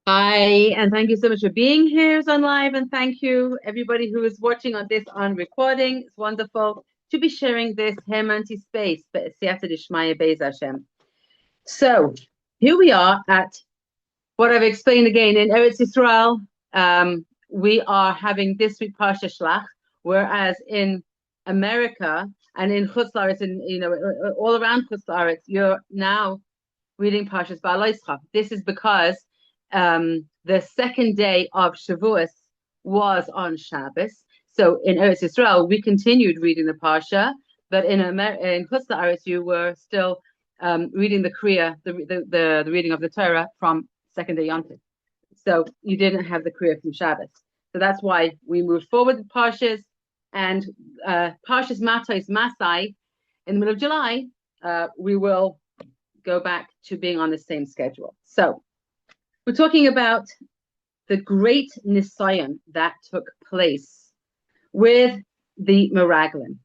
Hi, and thank you so much for being here on live, and thank you everybody who is watching on this on recording. It's wonderful to be sharing this Hemanti space, but Siyata Dishmaya Beis Hashem. So here we are at what I've explained again in Eretz Yisrael. We are having this week Parsha Shlach, whereas in America and in Chutz La'aretz, in all around Chutz La'aretz, you're now reading Parshas Ba'aloscha. This is because the second day of Shavuos was on Shabbos. So in Eretz Yisrael, we continued reading the Parsha, but in Chutz La'aretz, you were still reading the Kriya, the reading of the Torah from second day Yom Tov. So you didn't have the Kriya from Shabbos. So that's why we moved forward with Parshas, and Parshas Matos Masai in the middle of July, we will go back to being on the same schedule. So we're talking about the great Nisayon that took place with the Meraglim.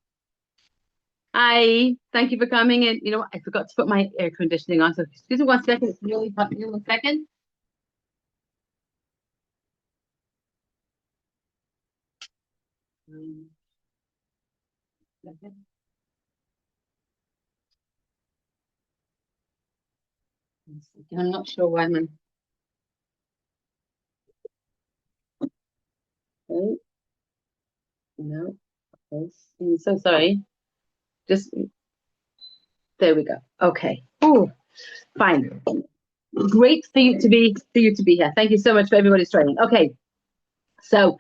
Hi, thank you for coming in. You know, I forgot to put my air conditioning on, so excuse me 1 second. It's really hot here. 1 second. I'm not sure why I'm. Oh, no. I'm so sorry. Just there we go. Okay. Oh, fine. Great for you to be here. Thank you so much for everybody's training. Okay. So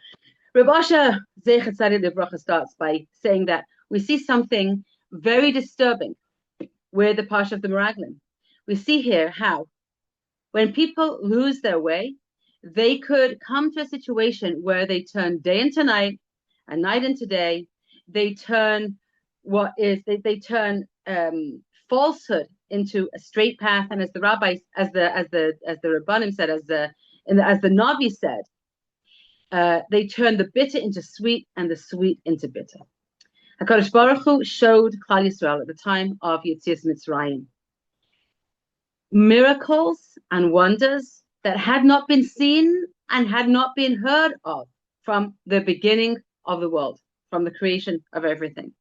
Rav Asher Zeichat Tzaddik Livracha starts by saying that we see something very disturbing with the Parsha of the Meraglim. We see here how when people lose their way, they could come to a situation where they turn day into night and night into day. They turn they turn falsehood into a straight path, and as the rabbis, as the Rabbanim said, as the Navi said, they turn the bitter into sweet and the sweet into bitter. HaKadosh Baruch Hu showed Klal Yisrael at the time of Yetzias Mitzrayim miracles and wonders that had not been seen and had not been heard of from the beginning of the world, from the creation of everything.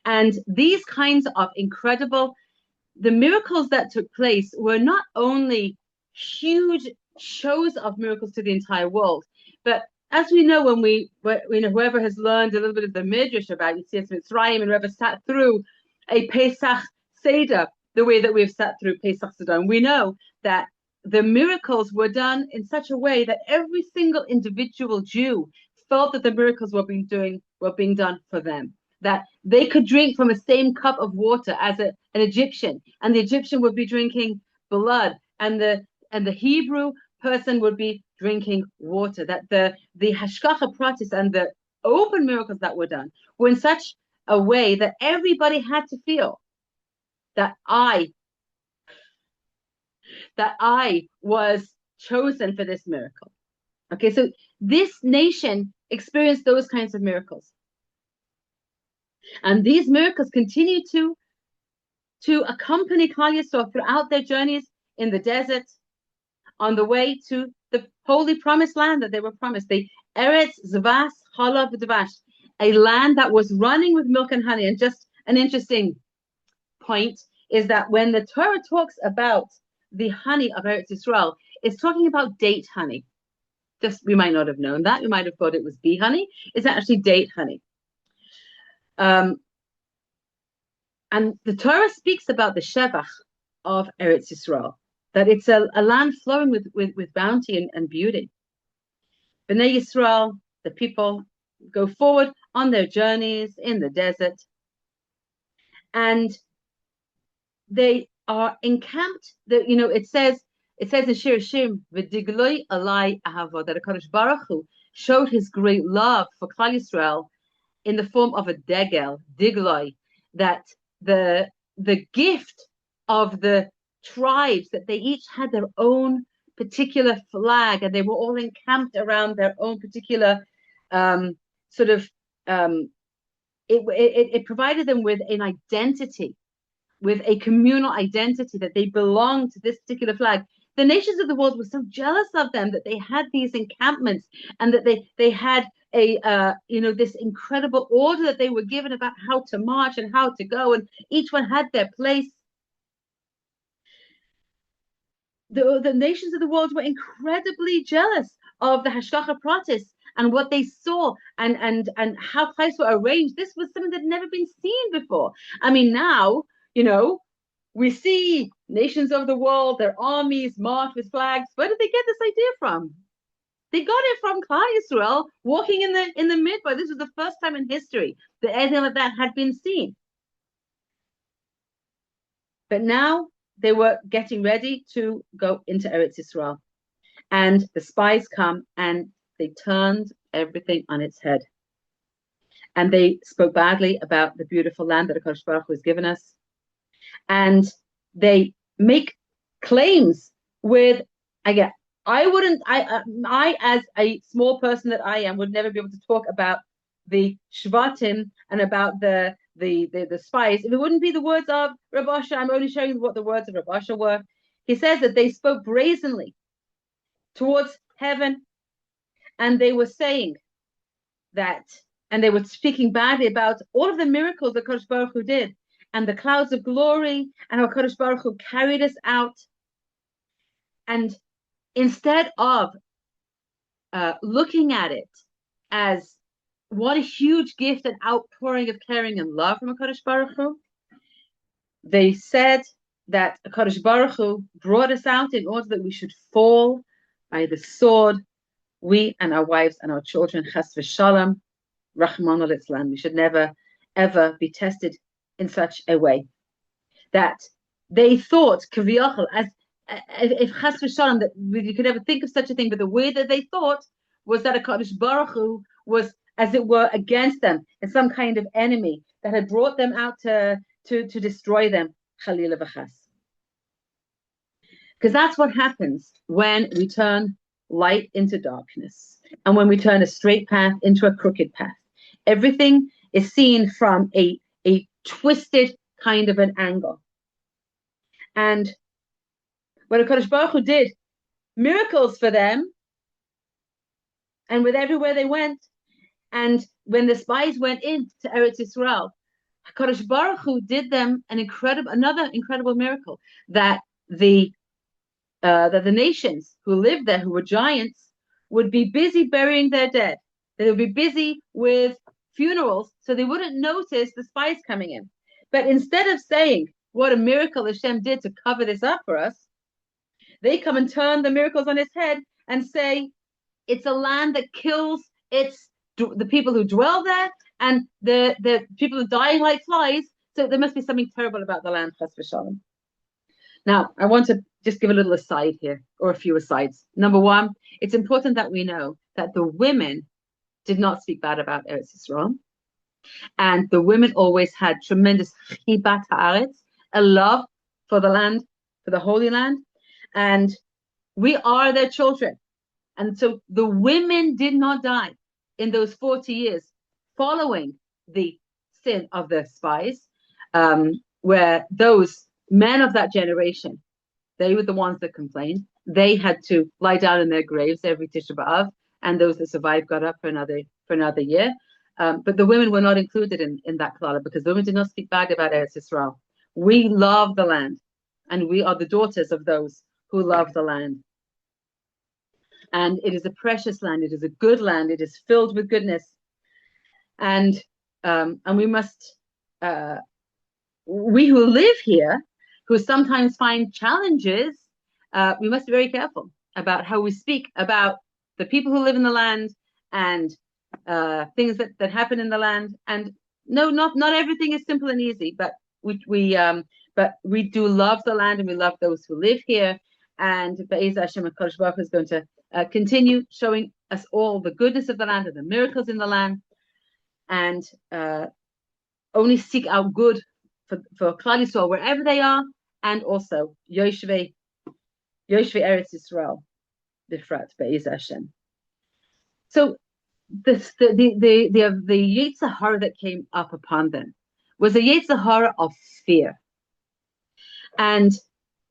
And these kinds of the miracles that took place were not only huge shows of miracles to the entire world, but as we know, whoever has learned a little bit of the Midrash about Yetzias Mitzrayim and whoever sat through a Pesach Seder, the way that we've sat through Pesach Seder, we know that the miracles were done in such a way that every single individual Jew felt that the miracles were being done for them. That they could drink from the same cup of water as an Egyptian, and the Egyptian would be drinking blood, and the Hebrew person would be drinking water. That the hashgacha pratis and the open miracles that were done were in such a way that everybody had to feel that I was chosen for this miracle. Okay, so this nation experienced those kinds of miracles. And these miracles continue to accompany Klal Yisrael throughout their journeys in the desert, on the way to the holy promised land that they were promised, the Eretz Zvas Chalav Dvash, a land that was running with milk and honey. And just an interesting point is that when the Torah talks about the honey of Eretz Yisrael, it's talking about date honey. Just we might not have known that. We might have thought it was bee honey. It's actually date honey. And the Torah speaks about the Shevach of Eretz Yisrael, that it's a land flowing with bounty and beauty. Bnei Yisrael, the people, go forward on their journeys in the desert, and they are encamped. It says in Shir Shim, "V'digloi alai ahava," that HaKadosh Baruch Hu showed His great love for Klal Yisrael in the form of a degel, digloi, that the gift of the tribes, that they each had their own particular flag, and they were all encamped around their own particular it provided them with an identity, with a communal identity, that they belonged to this particular flag. the nations of the world were so jealous of them that they had these encampments, and that they had this incredible order that they were given about how to march and how to go, and each one had their place. The nations of the world were incredibly jealous of the Hashgacha Pratis and what they saw, and how Christ were arranged. This was something that had never been seen before. I mean, now, we see nations of the world, their armies march with flags. Where did they get this idea from? They got it from Chaya Yisrael walking in the midbar. This was the first time in history that anything like that had been seen. But now they were getting ready to go into Eretz Yisrael. And the spies come and they turned everything on its head. And they spoke badly about the beautiful land that HaKadosh Baruch Hu has given us. And they make claims with, again, I as a small person that I am, would never be able to talk about the Shvatim and about the spies if it wouldn't be the words of Rav Asher. I'm only showing what the words of Rav Asher were. He says that they spoke brazenly towards heaven, and they were saying that, and they were speaking badly about all of the miracles that Kadosh Baruch Hu did, and the clouds of glory, and how Kadosh Baruch Hu carried us out. And instead of looking at it as what a huge gift and outpouring of caring and love from HaKadosh Baruch Hu, they said that HaKadosh Baruch Hu brought us out in order that we should fall by the sword, we and our wives and our children, chas v'shalom, Rahman al-Islam. We should never, ever be tested in such a way. That they thought, kaviyachal, as if chas v'shalom, that you could never think of such a thing, but the way that they thought was that HaKadosh Baruch Hu was, as it were, against them, and some kind of enemy that had brought them out to destroy them, Chalila v'chas. Because that's what happens when we turn light into darkness, and when we turn a straight path into a crooked path. Everything is seen from a twisted kind of an angle. And when HaKadosh Baruch Hu did miracles for them, and with everywhere they went, and when the spies went into Eretz Yisrael, HaKadosh Baruch Hu did them another incredible miracle, that the nations who lived there, who were giants, would be busy burying their dead. They would be busy with funerals, so they wouldn't notice the spies coming in. But instead of saying what a miracle Hashem did to cover this up for us, they come and turn the miracles on its head and say it's a land that kills the people who dwell there, and the people are dying like flies. So there must be something terrible about the land, chas v'shalom. Now, I want to just give a little aside here, or a few asides. Number one, it's important that we know that the women did not speak bad about Eretz Yisrael. And the women always had tremendous chibat haaretz, a love for the land, for the Holy Land. And we are their children. And so the women did not die in those 40 years following the sin of the spies, where those men of that generation, they were the ones that complained. They had to lie down in their graves every Tisha B'Av, and those that survived got up for another year. But the women were not included in that klala, because the women did not speak bad about Eretz Yisrael. We love the land, and we are the daughters of those who love the land. And it is a precious land. It is a good land. It is filled with goodness. And we must, we who live here, who sometimes find challenges, we must be very careful about how we speak about the people who live in the land, and things that happen in the land. And no, not everything is simple and easy, but we do love the land, and we love those who live here. And Be'ez Hashem, HaKadosh Baruch Hu is going to continue showing us all the goodness of the land and the miracles in the land, and only seek out good for Klal Yisrael wherever they are, and also Yoshvei Eretz Yisrael, Bifrat Be'ez Hashem. So the Yetzer Hara that came up upon them was a Yetzer Hara of fear. And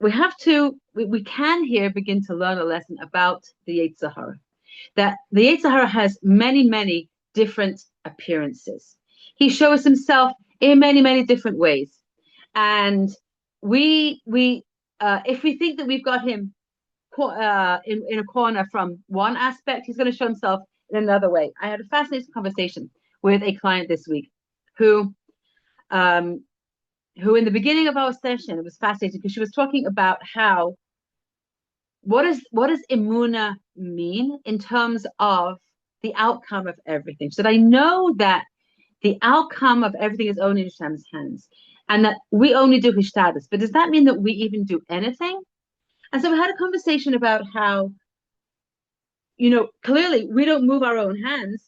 we can here begin to learn a lesson about the Yetzer Hara. That the Yetzer Hara has many, many different appearances. He shows himself in many, many different ways. And if we think that we've got him in a corner from one aspect, he's going to show himself in another way. I had a fascinating conversation with a client this week who in the beginning of our session, it was fascinating because she was talking about how what does Imuna mean in terms of the outcome of everything. So I know that the outcome of everything is only in Hashem's hands, and that we only do Hishtadlus. But does that mean that we even do anything? And so we had a conversation about how, clearly we don't move our own hands.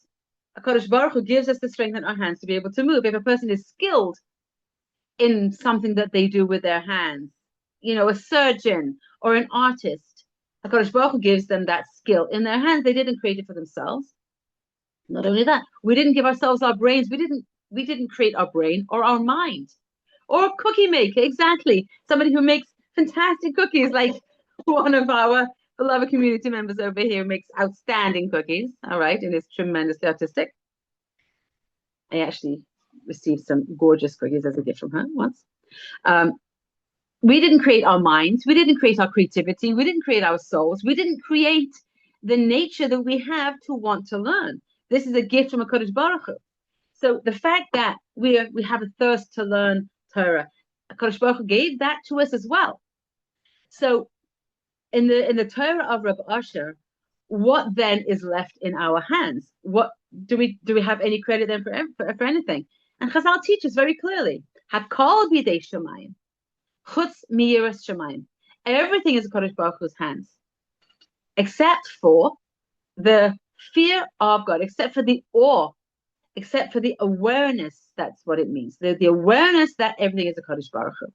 HaKadosh Baruch Hu gives us the strength in our hands to be able to move. If a person is skilled in something that they do with their hands, a surgeon or an artist, HaKadosh Baruch Hu gives them that skill in their hands. They didn't create it for themselves. Not only that, we didn't give ourselves our brains. We didn't create our brain or our mind. Or a cookie maker, exactly. Somebody who makes fantastic cookies, like one of our beloved community members over here makes outstanding cookies, all right, and is tremendously artistic. I actually received some gorgeous cookies as a gift from her once. We didn't create our minds. We didn't create our creativity. We didn't create our souls. We didn't create the nature that we have to want to learn. This is a gift from HaKadosh Baruch Hu. So the fact that we have a thirst to learn Torah, HaKadosh Baruch Hu gave that to us as well. So in the Torah of Rabbi Asher, what then is left in our hands? What do we have any credit then for anything? And Chazal teaches very clearly, Hakol b'yedei Shemayim, chutz miyiras Shemayim. Everything is HaKadosh Baruch Hu's hands, except for the fear of God, except for the awe, except for the awareness. That's what it means. The awareness that everything is HaKadosh Baruch Hu.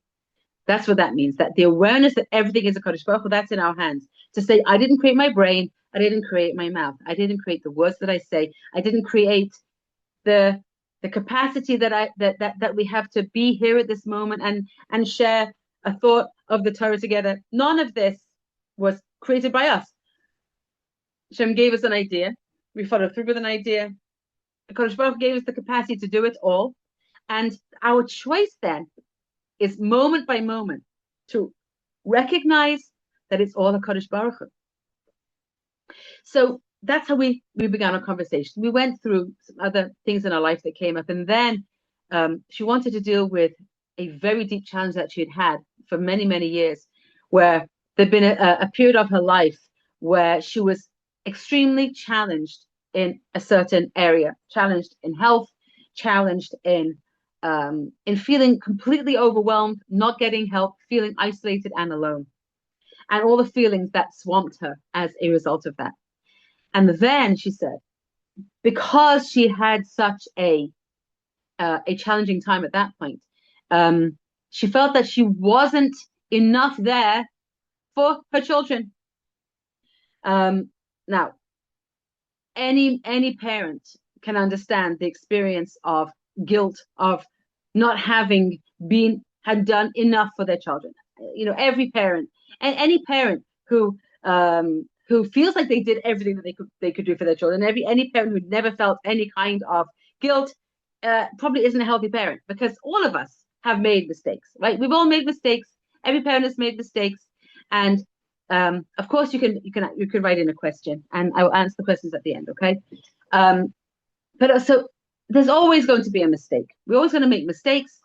That's what that means, that the awareness that everything is HaKadosh Baruch Hu, that's in our hands. To say, I didn't create my brain, I didn't create my mouth, I didn't create the words that I say, I didn't create the capacity that we have to be here at this moment and share a thought of the Torah together. None of this was created by us. Hashem gave us an idea, we followed through with an idea. HaKadosh Baruch Hu gave us the capacity to do it all, and our choice then is moment by moment to recognize that it's all HaKadosh Baruch Hu. So that's how we began our conversation. We went through some other things in our life that came up, and then she wanted to deal with a very deep challenge that she had for many, many years, where there'd been a period of her life where she was extremely challenged in a certain area, challenged in health, challenged in feeling completely overwhelmed, not getting help, feeling isolated and alone, and all the feelings that swamped her as a result of that. And then she said, because she had such a challenging time at that point, she felt that she wasn't enough there for her children. Now, any parent can understand the experience of guilt of not having had done enough for their children. Every parent, and any parent who feels like they did everything that they could do for their children, any parent who never felt any kind of guilt probably isn't a healthy parent, because all of us have made mistakes, right? We've all made mistakes. Every parent has made mistakes, and of course you can write in a question, and I will answer the questions at the end, okay? But also, there's always going to be a mistake. We're always going to make mistakes,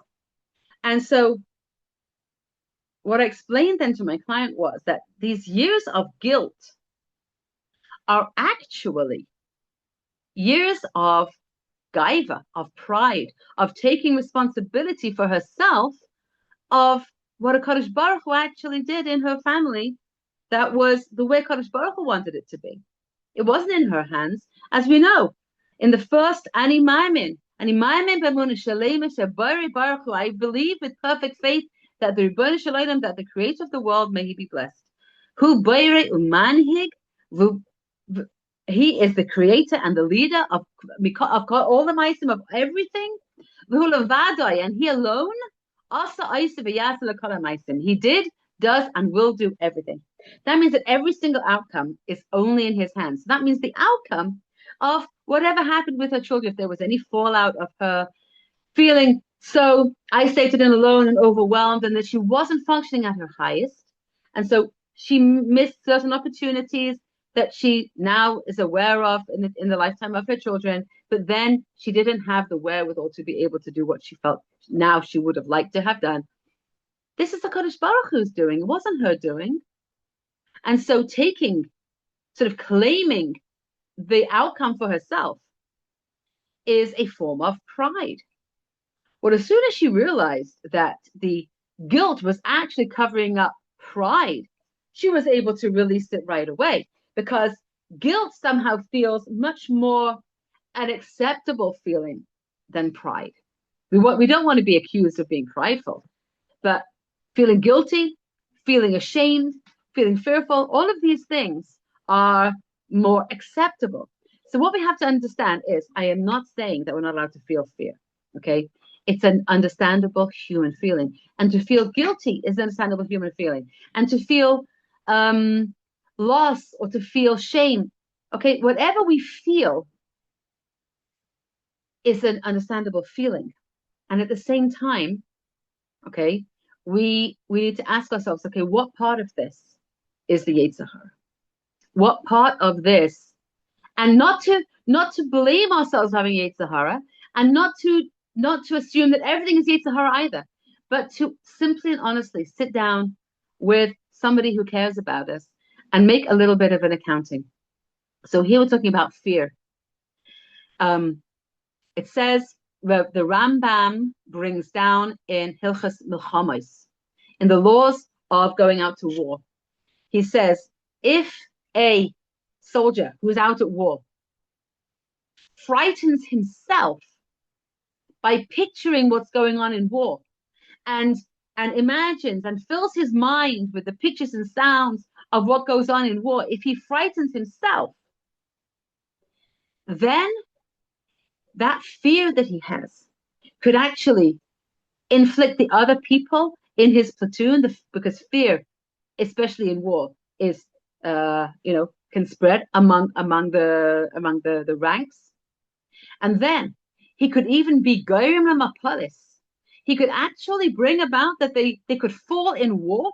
and so what I explained then to my client was that these years of guilt are actually years of gaiva, of pride, of taking responsibility for herself, of what a Kadosh Baruch Hu actually did in her family. That was the way Kadosh Baruch Hu wanted it to be. It wasn't in her hands, as we know. In the first Ani Maimin B'Emunah Shalema Shabari Baruch Hu, I believe with perfect faith that the Ribono Shel Olam, that the Creator of the world, may He be blessed. Hu Boirei Umanhig, He is the creator and the leader of all the ma'asim, of everything. And He alone, Asa Isa V'Yasa L'Kol HaMa'asim. He did does and will do everything. That means that every single outcome is only in his hands. So that means the outcome of whatever happened with her children, if there was any fallout of her feeling so isolated and alone and overwhelmed, and that she wasn't functioning at her highest. And so she missed certain opportunities that she now is aware of in the lifetime of her children, but then she didn't have the wherewithal to be able to do what she felt now she would have liked to have done. This is the Kadosh Baruch Hu's doing. It wasn't her doing. And so sort of claiming the outcome for herself is a form of pride. Well, as soon as she realized that the guilt was actually covering up pride, she was able to release it right away, because guilt somehow feels much more an acceptable feeling than pride. We don't want to be accused of being prideful, but feeling guilty, feeling ashamed, feeling fearful, all of these things are more acceptable. So what we have to understand is, I am not saying that we're not allowed to feel fear, okay? It's an understandable human feeling. And to feel guilty is an understandable human feeling. And to feel loss or to feel shame, okay, whatever we feel is an understandable feeling. And at the same time, okay, we need to ask ourselves, okay, what part of this is the Yetzer Hara? What part of this? And not to blame ourselves having Yetzer Hara, and not to assume that everything is Yetzer Hara either, but to simply and honestly sit down with somebody who cares about us and make a little bit of an accounting. So here we're talking about fear. It says, the Rambam brings down in Hilchas Milchamos, in the laws of going out to war. He says, if a soldier who's out at war frightens himself by picturing what's going on in war, and imagines and fills his mind with the pictures and sounds of what goes on in war, if he frightens himself, then that fear that he has could actually inflict the other people in his platoon, because fear, especially in war, is can spread among the ranks. And then he could even be goyim lamapalis. He could actually bring about that they could fall in war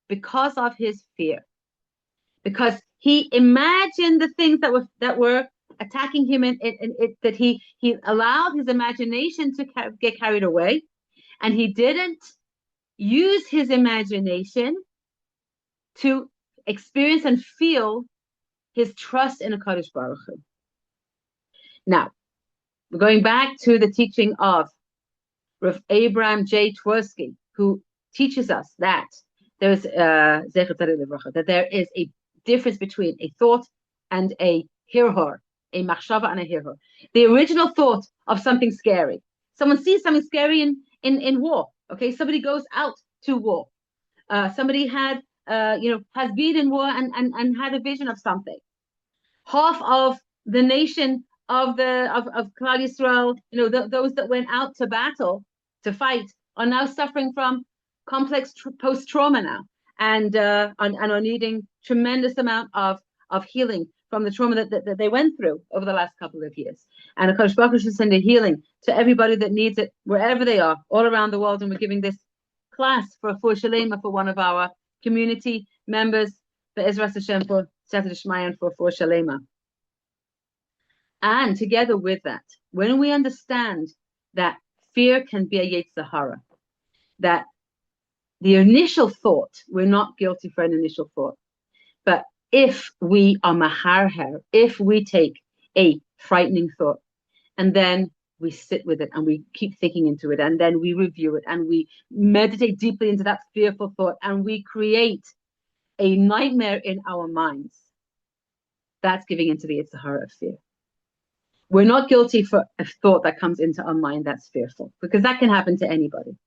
because of his fear, because he imagined the things that were attacking him, that he allowed his imagination to get carried away, and he didn't use his imagination to experience and feel his trust in a Kadosh Baruch Hu. Now, we're going back to the teaching of Rav Abraham J. Twersky, who teaches us that there is that there is a difference between a thought and a hirhor, a machshava and a hirhor. The original thought of something scary. Someone sees something scary in war. Okay, somebody goes out to war. Somebody has been in war and had a vision of something. Half of the nation of Klal Yisrael, those that went out to battle to fight, are now suffering from complex post-trauma now, and are needing tremendous amount of healing from the trauma that they went through over the last couple of years. And HaKadosh Baruch Hu should send a healing to everybody that needs it, wherever they are, all around the world. And we're giving this class for Shalema for one of our community members, for Ezras Hashem, for Siyata D'Shmaya, and for Shalema. And together with that, when we understand that fear can be a Yetzer Hara, that the initial thought, we're not guilty for an initial thought, but if we are maharher, if we take a frightening thought and then we sit with it and we keep thinking into it, and then we review it and we meditate deeply into that fearful thought, and we create a nightmare in our minds, that's giving into the Yetzer Hara of fear. We're not guilty for a thought that comes into our mind that's fearful, because that can happen to anybody.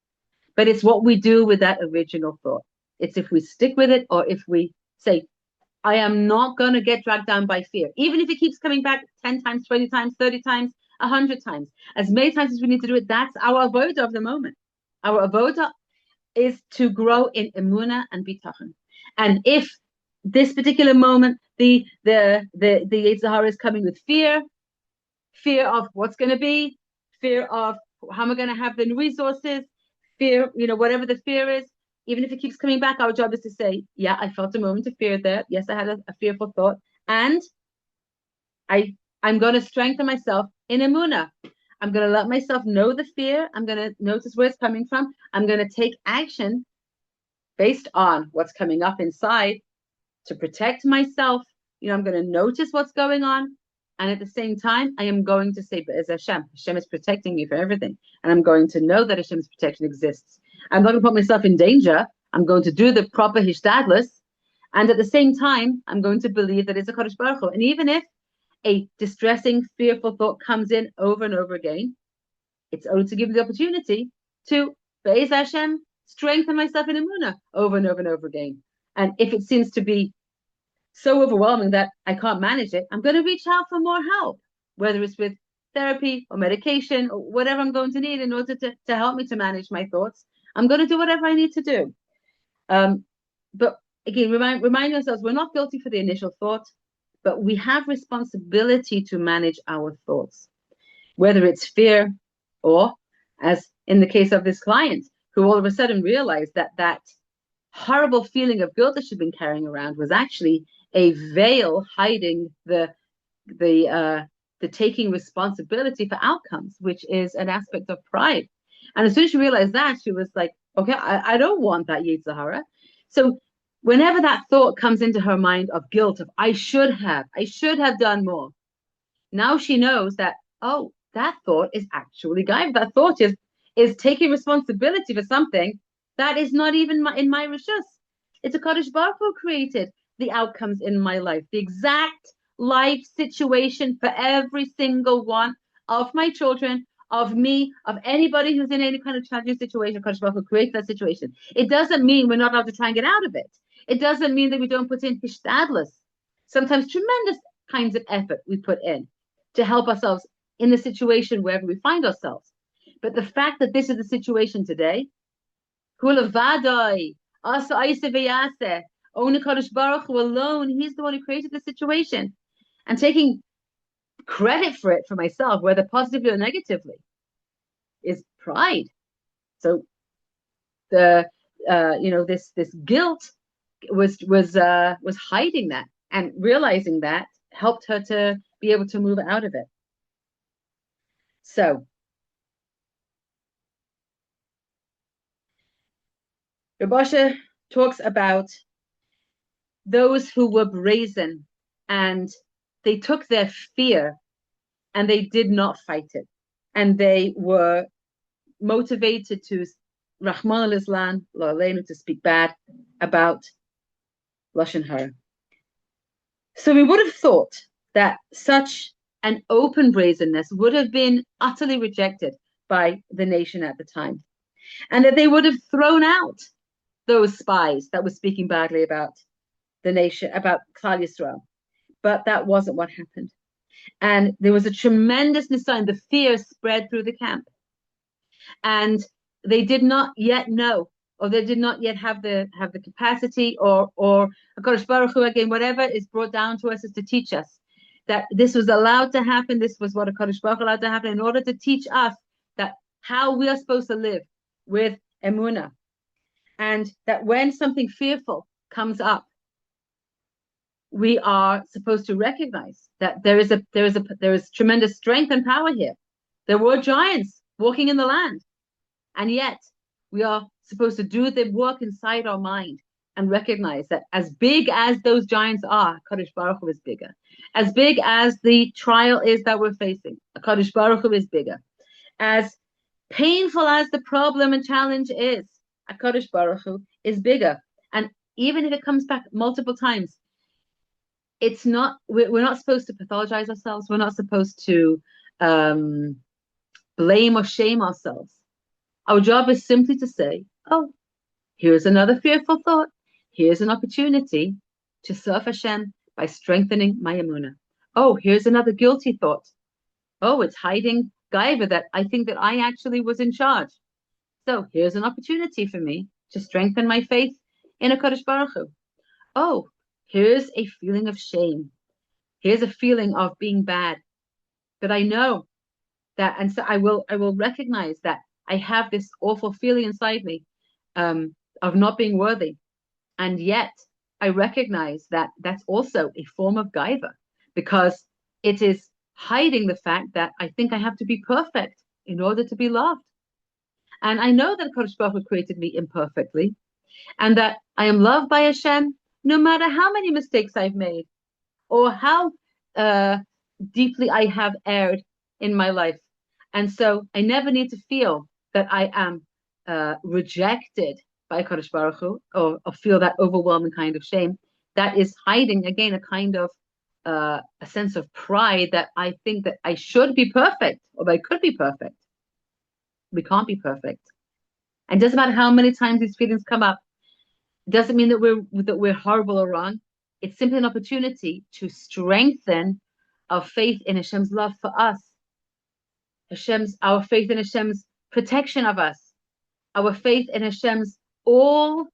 But it's what we do with that original thought. It's if we stick with it, or if we say, I am not going to get dragged down by fear, even if it keeps coming back 10 times, 20 times, 30 times, 100 times, as many times as we need to do it. That's our avoda of the moment. Our avoda is to grow in emuna and bitachon. And if this particular moment, the Yetzer Hara is coming with fear of what's going to be, fear of how am I going to have the resources, fear, whatever the fear is, even if it keeps coming back, our job is to say, yeah, I felt a moment of fear there. Yes, I had a fearful thought. And I'm going to strengthen myself in emuna. I'm going to let myself know the fear. I'm going to notice where it's coming from. I'm going to take action based on what's coming up inside to protect myself. I'm going to notice what's going on. And at the same time, I am going to say, but as Hashem is protecting me from everything. And I'm going to know that Hashem's protection exists. I'm not going to put myself in danger. I'm going to do the proper hishtadlus. And at the same time, I'm going to believe that it's a Kadosh Baruch Hu. And even if a distressing, fearful thought comes in over and over again, it's only to give me the opportunity to, Be'ez Hashem, strengthen myself in Emunah over and over and over again. And if it seems to be so overwhelming that I can't manage it, I'm going to reach out for more help, whether it's with therapy or medication or whatever I'm going to need in order to help me to manage my thoughts. I'm going to do whatever I need to do. But again, remind ourselves, we're not guilty for the initial thought, but we have responsibility to manage our thoughts, whether it's fear or, as in the case of this client, who all of a sudden realized that horrible feeling of guilt that she'd been carrying around was actually a veil hiding the taking responsibility for outcomes, which is an aspect of pride. And as soon as she realized that, she was like, okay, I don't want that Yetzer Hara. So whenever that thought comes into her mind of guilt, of I should have done more, now she knows that, oh, that thought is actually guided. That thought is taking responsibility for something that is not even in my rishus. It's a Kadosh Baruch Hu created the outcomes in my life, the exact life situation for every single one of my children, of me, of anybody who's in any kind of challenging situation. Kadosh Baruch Hu creates that situation. It doesn't mean we're not allowed to try and get out of it. It doesn't mean that we don't put in hishtadlus, sometimes tremendous kinds of effort we put in to help ourselves in the situation wherever we find ourselves. But the fact that this is the situation today, only Kadosh Baruch Hu alone, He's the one who created the situation. And taking credit for it for myself, whether positively or negatively, is pride. So this guilt was hiding that, and realizing that helped her to be able to move out of it. So Rabosha talks about those who were brazen and they took their fear and they did not fight it. And they were motivated to Rahman al-Islam, to speak bad about Lashon Hara. So we would have thought that such an open brazenness would have been utterly rejected by the nation at the time, and that they would have thrown out those spies that were speaking badly about the nation, about Klal Yisrael. But that wasn't what happened. And there was a tremendous nisayon. The fear spread through the camp. And they did not yet know, or they did not yet have the capacity, or HaKadosh Baruch Hu, again, whatever is brought down to us is to teach us that this was allowed to happen. This was what HaKadosh Baruch Hu allowed to happen in order to teach us that how we are supposed to live with emunah. And that when something fearful comes up, we are supposed to recognize that there is tremendous strength and power here. There were giants walking in the land, and yet we are supposed to do the work inside our mind and recognize that as big as those giants are, Kadosh Baruch Hu is bigger. As big as the trial is that we're facing, Kadosh Baruch Hu is bigger. As painful as the problem and challenge is, Kadosh Baruch Hu is bigger. And even if it comes back multiple times, it's not. We're not supposed to pathologize ourselves. We're not supposed to blame or shame ourselves. Our job is simply to say, "Oh, here's another fearful thought. Here's an opportunity to serve Hashem by strengthening my emunah. Oh, here's another guilty thought. Oh, it's hiding gaiva that I think that I actually was in charge. So here's an opportunity for me to strengthen my faith in a Kadosh Baruch Hu. Oh, here's a feeling of shame. Here's a feeling of being bad. But I know that, and so I will recognize that I have this awful feeling inside me of not being worthy. And yet I recognize that that's also a form of gaiva, because it is hiding the fact that I think I have to be perfect in order to be loved. And I know that Kadosh Baruch Hu created me imperfectly, and that I am loved by Hashem no matter how many mistakes I've made or how deeply I have erred in my life. And so I never need to feel that I am rejected by Kadosh Baruch Hu, or feel that overwhelming kind of shame. That is hiding, again, a kind of a sense of pride that I think that I should be perfect, or I could be perfect. We can't be perfect. And it doesn't matter how many times these feelings come up. It doesn't mean that we're horrible or wrong. It's simply an opportunity to strengthen our faith in Hashem's love for us, our faith in Hashem's protection of us, our faith in Hashem's all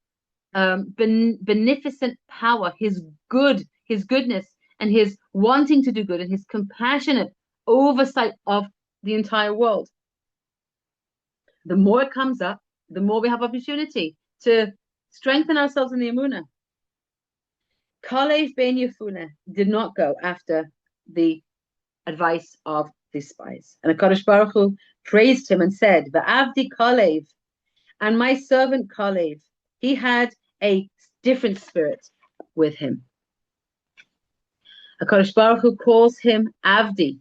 beneficent power, His goodness, and His wanting to do good, and His compassionate oversight of the entire world. The more it comes up, the more we have opportunity to strengthen ourselves in the Emunah. Kalev ben Yefune did not go after the advice of the spies. And HaKadosh Baruch Hu praised him and said, Va'avdi Kalev, and my servant Kalev, he had a different spirit with him. HaKadosh Baruch Hu calls him Avdi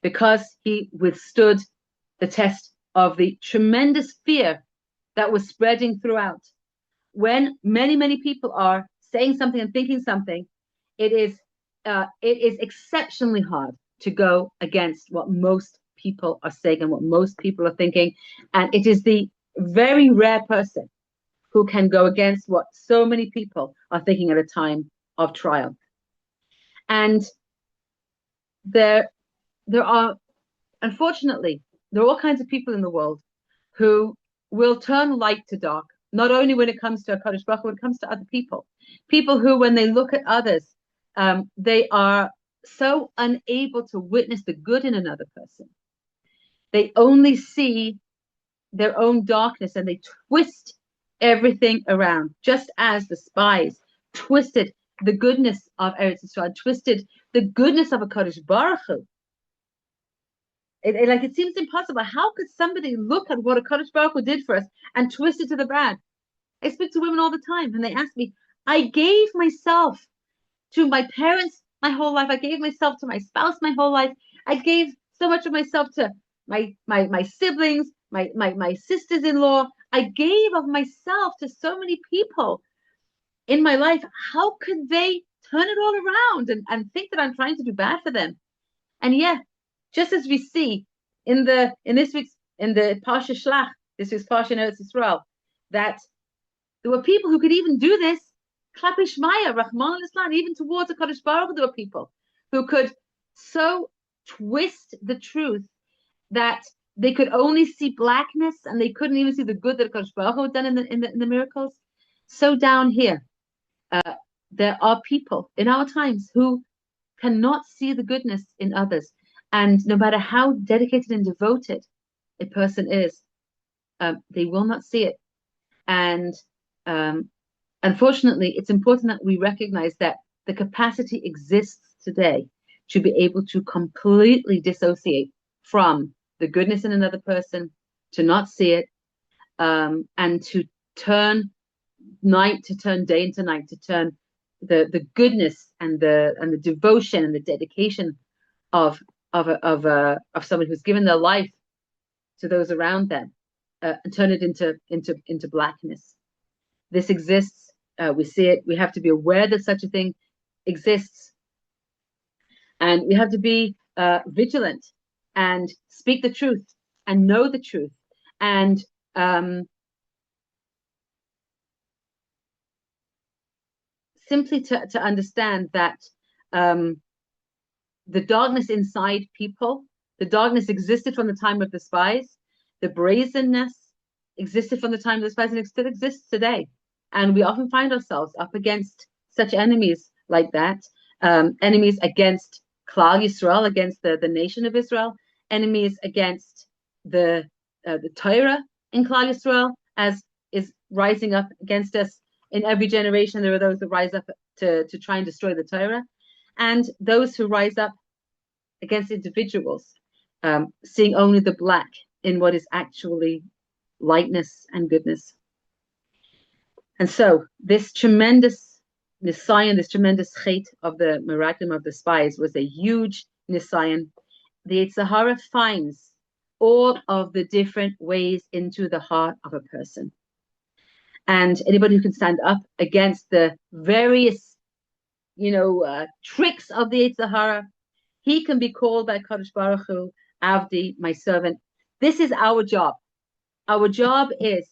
because he withstood the test of the tremendous fear that was spreading throughout. When many, many people are saying something and thinking something, it is exceptionally hard to go against what most people are saying and what most people are thinking. And it is the very rare person who can go against what so many people are thinking at a time of trial. And there are, unfortunately, there are all kinds of people in the world who will turn light to dark, not only when it comes to HaKadosh Baruch Hu, when it comes to other people. People who, when they look at others, they are so unable to witness the good in another person. They only see their own darkness, and they twist everything around, just as the spies twisted the goodness of Eretz Yisrael, twisted the goodness of HaKadosh Baruch Hu. It seems impossible. How could somebody look at what HaKadosh Baruch Hu did for us and twist it to the bad? I speak to women all the time, and they ask me, I gave myself to my parents my whole life. I gave myself to my spouse my whole life. I gave so much of myself to my siblings, my sisters-in-law. I gave of myself to so many people in my life. How could they turn it all around and think that I'm trying to do bad for them? And yeah, just as we see in the Parsha Shlach, this week's Parsha in Eretz Yisrael, that there were people who could even do this, Klapi Shmaya, Rahman al-Islam, even towards the Kadosh Baruch Hu, there were people who could so twist the truth that they could only see blackness, and they couldn't even see the good that Kadosh Baruch Hu had done in the miracles. So down here, there are people in our times who cannot see the goodness in others. And no matter how dedicated and devoted a person is, they will not see it. And unfortunately, it's important that we recognize that the capacity exists today to be able to completely dissociate from the goodness in another person, to not see it, and to turn night to turn day into night, to turn the goodness and the devotion and the dedication of someone who's given their life to those around them, and turn it into blackness. This exists. We see it. We have to be aware that such a thing exists, and we have to be vigilant and speak the truth and know the truth, and simply to understand that the darkness inside people, the darkness existed from the time of the spies. The brazenness existed from the time of the spies and it still exists today. And we often find ourselves up against such enemies like that, enemies against Klal Yisrael, against the nation of Israel, enemies against the Torah in Klal Yisrael, as is rising up against us in every generation. There are those that rise up to try and destroy the Torah, and those who rise up against individuals, seeing only the black in what is actually lightness and goodness. And so this tremendous nisayon, this tremendous chait of the miraculum of the spies was a huge nisayon. The Yetzer Hara finds all of the different ways into the heart of a person. And anybody who can stand up against the various, tricks of the Yetzer Hara, he can be called by Kadosh Baruch Hu, Avdi, my servant. This is our job. Our job is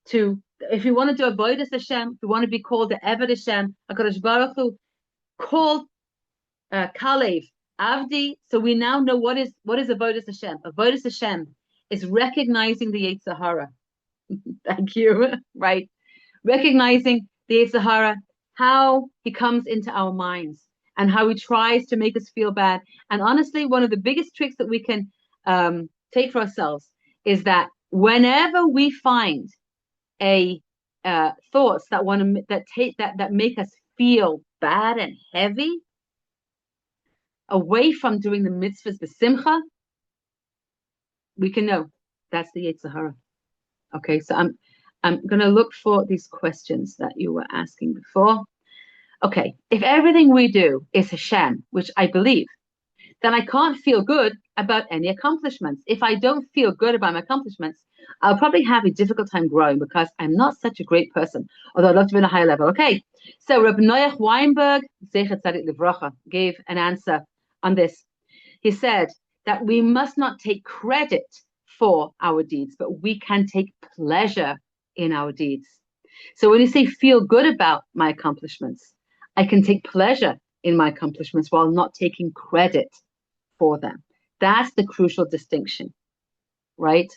to, if you want to do Avodas Hashem, if you want to be called the Eved Hashem, HaKadosh Baruch Hu called Kalev, Avdi. So we now know what is Avodas Hashem. Avodas Hashem is recognizing the Yetzer Hara. Thank you. Right. Recognizing the Yetzer Hara, how he comes into our minds and how he tries to make us feel bad. And honestly, one of the biggest tricks that we can take for ourselves is that whenever we find a thoughts that make us feel bad and heavy, away from doing the mitzvahs, the simcha, we can know that's the Yetzer Hara. Okay, so I'm going to look for these questions that you were asking before. Okay, if everything we do is Hashem, which I believe, then I can't feel good about any accomplishments. If I don't feel good about my accomplishments, I'll probably have a difficult time growing because I'm not such a great person, although I'd love to be on a higher level. Okay, so Reb Noach Weinberg, Zecher Tzadik Livracha, gave an answer on this. He said that we must not take credit for our deeds, but we can take pleasure in our deeds. So when you say feel good about my accomplishments, I can take pleasure in my accomplishments while not taking credit for them. That's the crucial distinction, right?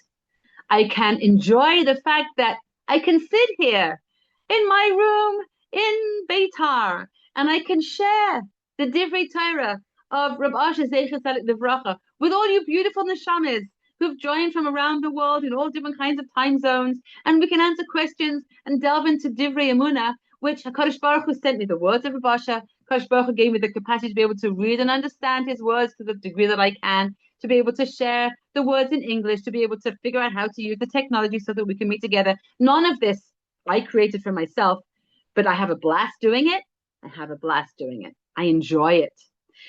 I can enjoy the fact that I can sit here in my room in Beitar and I can share the Divrei Torah of Reb Asher Zecher Tzadik Livracha with all you beautiful neshamas who've joined from around the world in all different kinds of time zones, and we can answer questions and delve into Divrei Emunah, which HaKadosh Baruch Hu sent me the words of Reb Asher. HaKadosh Baruch Hu gave me the capacity to be able to read and understand his words to the degree that I can, to be able to share the words in English, to be able to figure out how to use the technology so that we can meet together. None of this I created for myself, but I have a blast doing it. I enjoy it.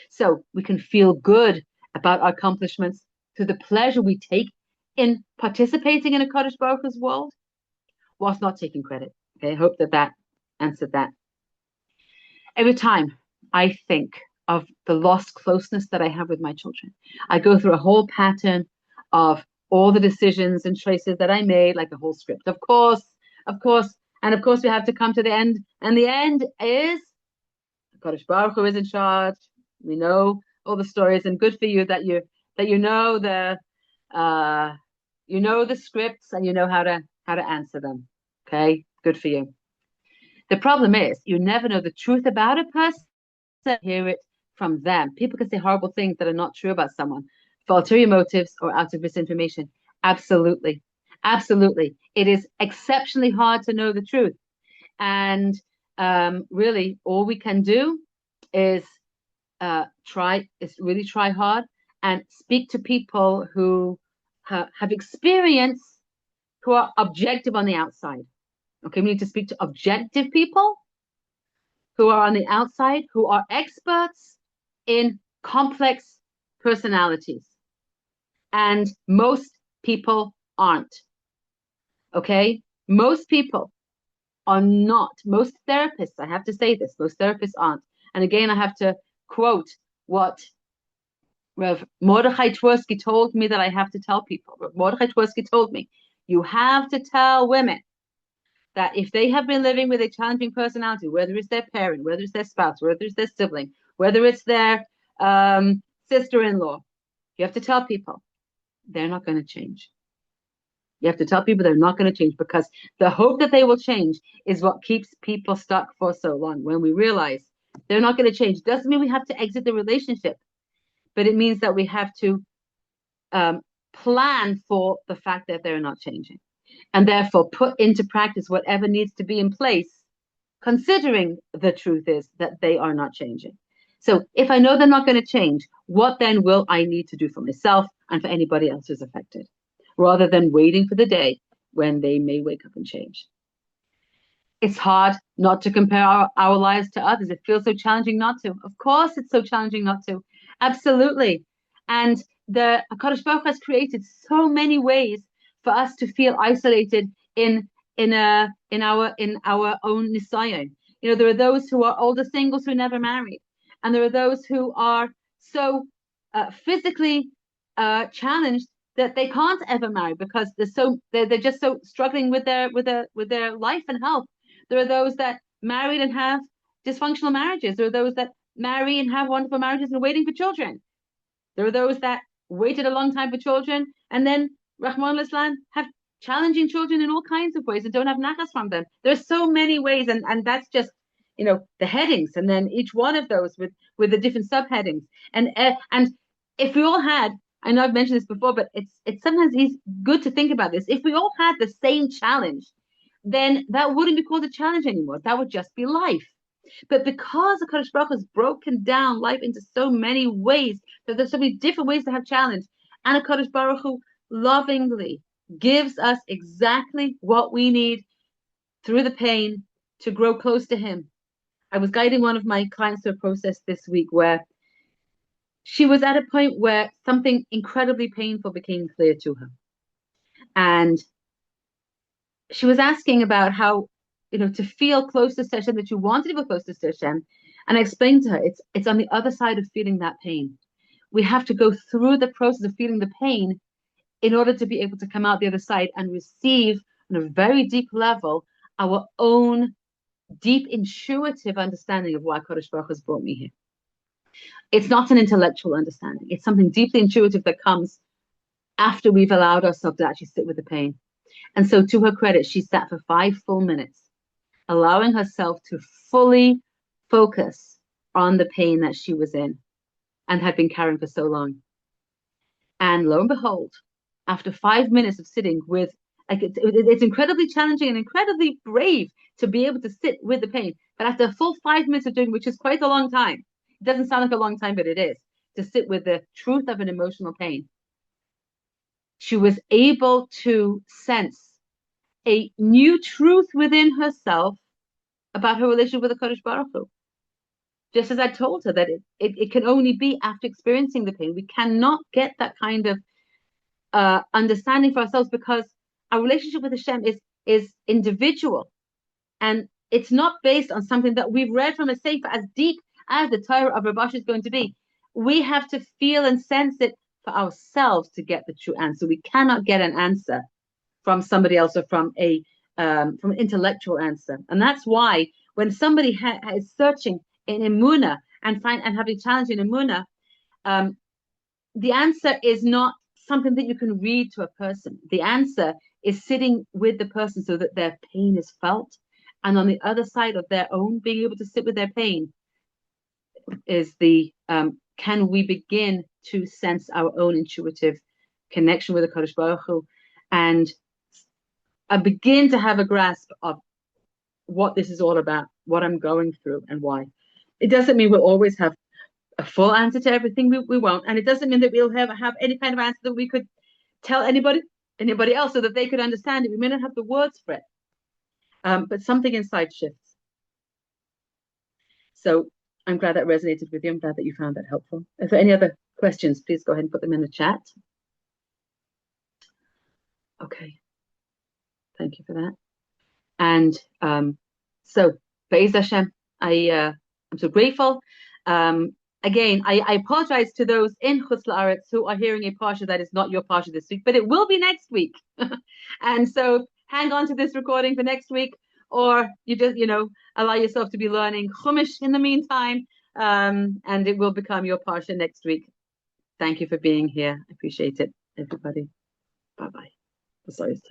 So we can feel good about our accomplishments through the pleasure we take in participating in a Kadosh Baruch Hu's world, whilst not taking credit. Okay, I hope that answered that. Every time I think of the lost closeness that I have with my children, I go through a whole pattern of all the decisions and choices that I made, like a whole script. Of course, we have to come to the end, and the end is Kadosh Baruch Hu is in charge. We know all the stories, and good for you that you know the scripts and you know how to answer them. Okay, good for you. The problem is you never know the truth about a person. Hear it from them. People can say horrible things that are not true about someone for ulterior motives or out of misinformation. Absolutely. It is exceptionally hard to know the truth, and really all we can do is really try hard and speak to people who have experience, who are objective on the outside. Okay, we need to speak to objective people who are on the outside, who are experts in complex personalities. And most people aren't. Okay, most people are not. Most therapists, I have to say this, most therapists aren't. And again, I have to quote what Rev Mordechai Twersky told me that I have to tell people. Rev Mordechai Twersky told me, you have to tell women that if they have been living with a challenging personality, whether it's their parent, whether it's their spouse, whether it's their sibling, whether it's their sister-in-law, you have to tell people they're not going to change. You have to tell people they're not going to change, because the hope that they will change is what keeps people stuck for so long. When we realize they're not going to change, doesn't mean we have to exit the relationship, but it means that we have to plan for the fact that they're not changing, and therefore put into practice whatever needs to be in place, considering the truth is that they are not changing. So if I know they're not going to change, what then will I need to do for myself and for anybody else who's affected, rather than waiting for the day when they may wake up and change? It's hard not to compare our lives to others. It feels so challenging not to. Of course, it's so challenging not to. Absolutely. And the HaKadosh Baruch Hu has created so many ways for us to feel isolated in our own nisayon. There are those who are older singles who never married, and there are those who are so physically challenged that they can't ever marry because they're just so struggling with their life and health. There are those that married and have dysfunctional marriages. There are those that marry and have wonderful marriages and are waiting for children. There are those that waited a long time for children and then, Rahman al-Islam, have challenging children in all kinds of ways and don't have nachas from them. There's so many ways, and that's just the headings, and then each one of those with the different subheadings. And if we all had, I know I've mentioned this before, but it's sometimes good to think about this. If we all had the same challenge, then that wouldn't be called a challenge anymore. That would just be life. But because the HaKadosh Baruch Hu has broken down life into so many ways, that there's so many different ways to have challenge, and the HaKadosh Baruch Hu lovingly gives us exactly what we need through the pain to grow close to Him. I was guiding one of my clients through a process this week where she was at a point where something incredibly painful became clear to her. And she was asking about how, to feel close to Hashem, that you wanted to feel close to Hashem. And I explained to her, it's on the other side of feeling that pain. We have to go through the process of feeling the pain in order to be able to come out the other side and receive on a very deep level our own deep intuitive understanding of why Kodesh Baruch has brought me here. It's not an intellectual understanding. It's something deeply intuitive that comes after we've allowed ourselves to actually sit with the pain. And so, to her credit, she sat for 5 full minutes, allowing herself to fully focus on the pain that she was in and had been carrying for so long. And lo and behold, after 5 minutes of sitting with, it's incredibly challenging and incredibly brave to be able to sit with the pain. But after a full 5 minutes of doing, which is quite a long time, it doesn't sound like a long time, but it is, to sit with the truth of an emotional pain, she was able to sense a new truth within herself about her relationship with the Kodesh Baruch Hu. Just as I told her that it can only be after experiencing the pain. We cannot get that kind of understanding for ourselves because our relationship with Hashem is individual, and it's not based on something that we've read from a sefer, as deep as the Torah of Rabash is going to be. We have to feel and sense it for ourselves to get the true answer. We cannot get an answer from somebody else or from an intellectual answer. And that's why when somebody is searching in Emunah and having challenge in Emunah, the answer is not something that you can read to a person. The answer is sitting with the person so that their pain is felt. And on the other side of their own being able to sit with their pain is can we begin to sense our own intuitive connection with the Kodesh Baruch Hu, and begin to have a grasp of what this is all about, what I'm going through, and why. It doesn't mean we'll always have a full answer to everything. We won't, and it doesn't mean that we'll have any kind of answer that we could tell anybody else so that they could understand it. We may not have the words for it, but something inside shifts. So I'm glad that resonated with you. I'm glad that you found that helpful. If there are any other questions, please go ahead and put them in the chat. Okay. Thank you for that. And so, Be'ez Hashem, I'm so grateful. Again, I apologize to those in Chutz La'aretz who are hearing a Parsha that is not your Parsha this week, but it will be next week. And so hang on to this recording for next week, or you just, allow yourself to be learning Chumash in the meantime, and it will become your Parsha next week. Thank you for being here. I appreciate it, everybody. Bye-bye. Sorry.